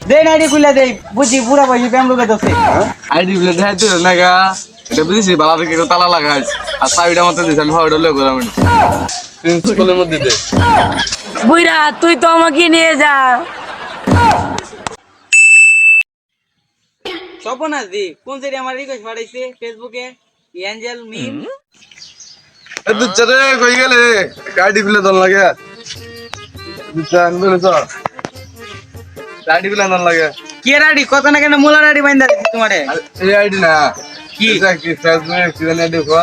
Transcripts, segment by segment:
দে ID খুলে দে বুঝি পুরা বসে প্যাম লোকে দছে আইডি খুলে দেখাইতে না গা এটা বুঝিস বালা থেকে তালা লাগাইছ আর চাবিটা মতো দিস আমি ভাড়া লয়ে গেলাম স্কুলের মধ্যে দে বুইরা তুই তো আমাকে নিয়ে যা। সপনাস দি কোন সেরি আমার রিকোয়েস্ট পাঠাইছে ফেসবুকে এঞ্জেল মিম এ তুই চলে কই গেলে আইডি খুলে দন লাগে দুচান বলে তো আইডি খুলে দন লাগে কি আইডি কত না কেন মোলা আইডি বাইন্দা দিছি তোমারে এই আইডি না কি এটা কি ফেসবুকে কিনে আইডি কো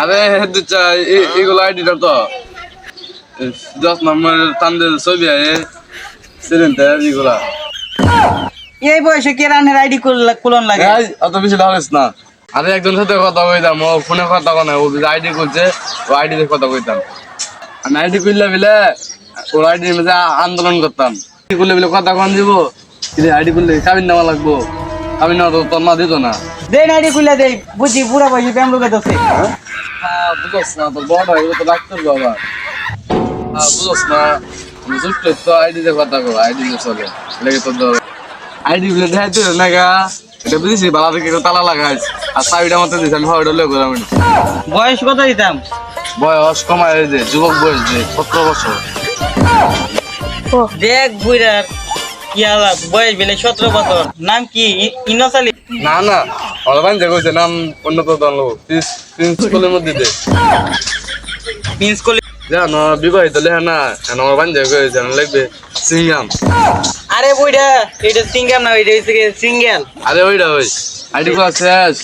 আরে দুচা এইগুলো আইডিটা তো 10 নম্বর তান্দের ছবি আয়ে সিলেন্ডার এইগুলা এই বয়সে কে রানের আইডি কুলন লাগে এই অত বেশি লাগাইস না আরে একজনের সাথে কথা কইতাম ও ফোনে কথা কয় না ও আইডি করছে ও আইডি দিয়ে কথা কইতাম আমি আইডি করলে বিলে ওর আইডি মধ্যে আন্দোলন করতাম আইডি করলে বিলে কথা কন দিব কিন্তু আইডি করলে কাবিন নেওয়া লাগবো কাবিন নেওয়া তো তোর মা দিত না দে আইডি খুলে দে বুঝি পুরা বসে প্যাম লোকে দছে হ্যাঁ বুঝছ না তোর বড় হয়ে তো ডাক্তার বাবা হ্যাঁ বুঝছ না আমি সুস্থ তো আইডি দিয়ে কথা কো আইডি দিয়ে চলে লেগে তোর আইডি গুলো দেখাইতে না গা এটা বুঝিস বালা থেকে তালা লাগাইছ আর চাবিটা মতো দিস আমি ভাড়া লয়ে গেলাম বয়স কত দিতাম বয়স কমায় যে যুবক বয়স যে 17 বছর দেখ বুইরার কি আলাপ বয়স বেলে 17 বছর নাম কি ইনোসালি না না অলবান যে কইছে নাম অন্য তো দল প্রিন্স স্কুলের মধ্যে দে প্রিন্স কলেজ জানো বিবাহিত লেখা না আমার বান্ধে কইছে লাগবে সিঙ্গাম আরে বুইরা এটা সিঙ্গাম না এটা হইছে সিঙ্গেল আরে ওইটা ওই আইডি ক্লাস শেষ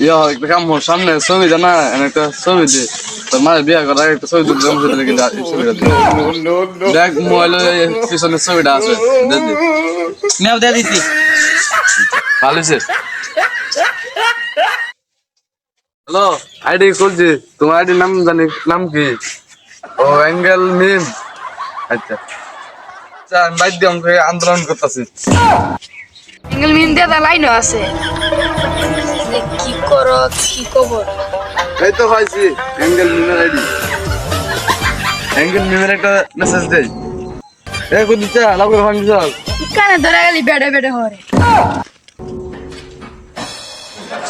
ইয়া একটা কাম মোর সামনে ছবি জানা একটা ছবি দে তোর মায়ের বিয়ে করা একটা ছবি তুলতে আমি সেটা দেখে ছবিটা দেখ মোবাইলে পিছনে ছবিটা আছে দে দে নেও দে দিছি ভালো আছে হ্যালো আইডি খুলছি তোমার আইডি নাম জানি নাম কি ও অ্যাঙ্গেল মিম আচ্ছা আচ্ছা আমি বাইর দিয়ে আমাকে আন্দোলন করতেছি সিঙ্গেল মিন দিয়ে লাইনও আছে কি করো কি খবর এই তো ভাইছি অ্যাঙ্গেল মিমের আইডি অ্যাঙ্গেল মিমের একটা মেসেজ দেই এই কই দিতে লাভ করে ভাঙি যাও কানে ধরে গেলি বেড়ে বেড়ে হরে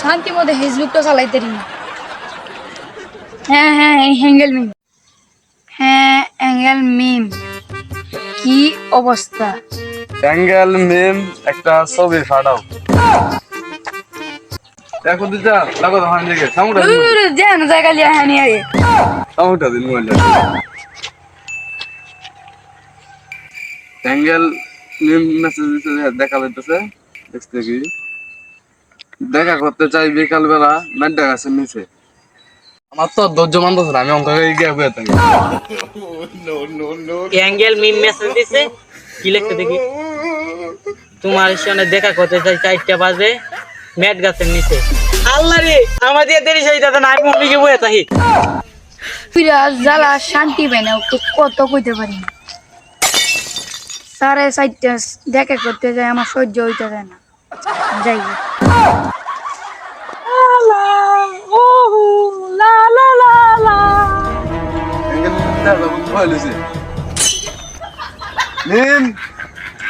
শান্তি মধ্যে ফেসবুক তো চালাইতে রি হ্যাঁ হ্যাঁ হ্যাঙ্গেল মিম হ্যাঁ অ্যাঙ্গেল মিম কি অবস্থা অ্যাঙ্গেল মিম একটা ছবি ফাটাও দেখো দিতে লাগো তো ভাঙি দিকে সামুটা যেন জায়গা লিয়া হ্যাঁ নিয়ে সামুটা দিন মোবাইলটা অ্যাঙ্গেল মিম মেসেজ দিতে দেখা যাইতেছে দেখতে কি দেখা করতে চাই বিকাল বেলা মেড্ডা গাছের নিচে আমার তো ধৈর্য মানতেছে না আমি অঙ্ক গিয়ে বয়ে থাকি অ্যাঙ্গেল মিম মেসেজ দিছে কি লিখতে দেখি তোমার সঙ্গে দেখা করতে চাই 4টা বাজে মেট গাছের নিচে আল্লাহ রে আমাদের দেরি হইতাছে না আমি মম্মিকে বয়ে থাকি ফিরা জ্বালা শান্তি পাই না তো কত কইতে পারি না 4:30 দেখা করতে যায় আমার সহ্য হইতে যায় না যাই মিম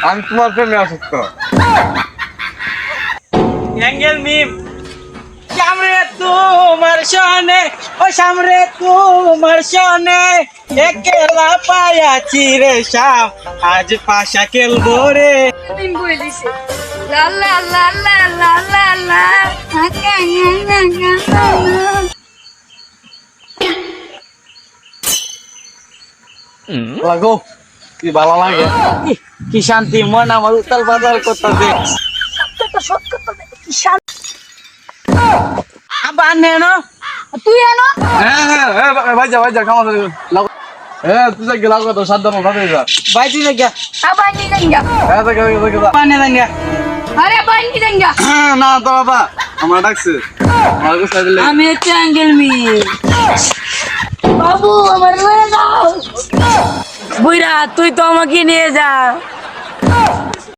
আমি তোমার প্রেমে আসক্ত অ্যাঙ্গেল মিম সামনে তোমার সনে ও সামনে তোমার সনে একলা পায়াছি রে শাম আজ পাশা খেলবো রে মিম বলে দিছে লা লা লা লা লা লা লা লাগো কি ভালো লাগে কি শান্তি মন আমার উতাল পাতাল করতেছে আবার নেনো তুই এনো হ্যাঁ হ্যাঁ হ্যাঁ ভাই যা খাওয়া লাগো হ্যাঁ তুই যা গেলা কত সাবধান ভাবে যা বাইটি দেখা আবার নি দেঙ্গা হ্যাঁ যা পানে দেখা আরে বাই নি দেঙ্গা না তো বাবা আমার ডাকছে আমাকে সাইডে আমি হচ্ছে অ্যাঙ্গেল মি বাবু আমার লয়ে যাও বুইরা তুই তো আমাকে নিয়ে যা